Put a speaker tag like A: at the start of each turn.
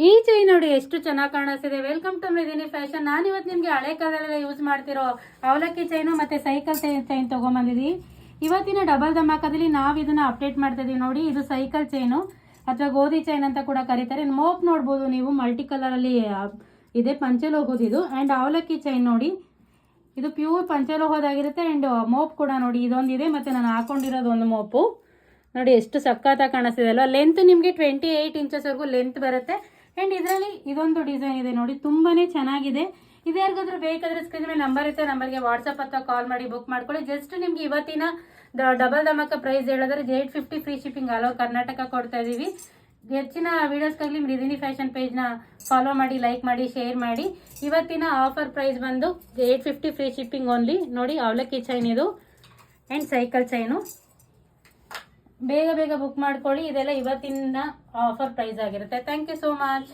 A: ಈ ಚೈನ್ ನೋಡಿ ಎಷ್ಟು ಚೆನ್ನಾಗಿ ಕಾಣಿಸ್ತಿದೆ. Welcome to Mridini fashion. ನಾನು ಇವತ್ತು ನಿಮಗೆ ಹಳೆ ಕಾಲದಲ್ಲೆಲ್ಲ ಯೂಸ್ ಮಾಡ್ತಿರೋ ಅವಲಕ್ಕಿ ಚೈನು ಮತ್ತು ಸೈಕಲ್ ಚೈನ್ ತೊಗೊಂಬಂದಿದ್ದೀವಿ. ಇವತ್ತಿನ ಡಬಲ್ ಧಮಾಕದಲ್ಲಿ ನಾವು ಇದನ್ನು ಅಪ್ಡೇಟ್ ಮಾಡ್ತಾ ಇದೀವಿ. ನೋಡಿ, ಇದು ಸೈಕಲ್ ಚೈನು ಅಥವಾ ಗೋಧಿ ಚೈನ್ ಅಂತ ಕೂಡ ಕರೀತಾರೆ. ಮೋಪ್ ನೋಡ್ಬೋದು ನೀವು, ಮಲ್ಟಿ ಕಲರಲ್ಲಿ ಇದೆ, ಪಂಚಲೋಹದಿದು. ಆ್ಯಂಡ್ ಅವಲಕ್ಕಿ ಚೈನ್ ನೋಡಿ, ಇದು ಪ್ಯೂರ್ ಪಂಚಲೋಹದಾಗಿರುತ್ತೆ. ಆ್ಯಂಡ್ ಮೋಪ್ ಕೂಡ ನೋಡಿ ಇದೊಂದಿದೆ, ಮತ್ತು ನಾನು ಹಾಕೊಂಡಿರೋದು ಒಂದು ಮೋಪು ನೋಡಿ ಎಷ್ಟು ಸಖತ್ತಾಗಿ ಕಾಣಿಸ್ತಿದೆ ಅಲ್ವಾ. ಲೆಂತ್ ನಿಮಗೆ 28 ಇಂಚಸ್ವರೆಗೂ ಲೆಂತ್ ಬರುತ್ತೆ. ಆ್ಯಂಡ್ ಇದರಲ್ಲಿ ಇದೊಂದು ಡಿಸೈನ್ ಇದೆ ನೋಡಿ, ತುಂಬಾ ಚೆನ್ನಾಗಿದೆ. ಇದು ಯಾರಿಗಾದ್ರೂ ಬೇಕಾದರೆ ಸ್ಕ್ರೀನ್ ಮೇಲೆ ನಂಬರ್ ಇರುತ್ತೆ, ನಂಬರ್ಗೆ ವಾಟ್ಸಪ್ ಅಥವಾ ಕಾಲ್ ಮಾಡಿ ಬುಕ್ ಮಾಡ್ಕೊಳ್ಳಿ. ಜಸ್ಟ್ ನಿಮ್ಗೆ ಇವತ್ತಿನ ಡಬಲ್ ಧಮಾಕ ಪ್ರೈಸ್ ಹೇಳಿದ್ರೆ 850 free shipping all over Karnataka ಕೊಡ್ತಾ ಇದ್ದೀವಿ. ಹೆಚ್ಚಿನ ವೀಡಿಯೋಸ್ಗಾಗಲಿ ಮೃದಿನಿ ಫ್ಯಾಷನ್ ಪೇಜ್ನ ಫಾಲೋ ಮಾಡಿ, ಲೈಕ್ ಮಾಡಿ, ಶೇರ್ ಮಾಡಿ. ಇವತ್ತಿನ ಆಫರ್ ಪ್ರೈಸ್ ಬಂದು 850 ಫ್ರೀ ಶಿಪ್ಪಿಂಗ್ ಓನ್ಲಿ. ನೋಡಿ, ಅವಲಕ್ಕಿ ಚೈನ್ ಇದು ಆ್ಯಂಡ್ ಸೈಕಲ್ ಚೈನು. ಬೇಗ ಬೇಗ ಬುಕ್ ಮಾಡ್ಕೊಳ್ಳಿ. ಇದೆಲ್ಲ ಇವತ್ತಿನ ಆಫರ್ ಪ್ರೈಸ್ ಆಗಿರುತ್ತೆ. Thank you so much.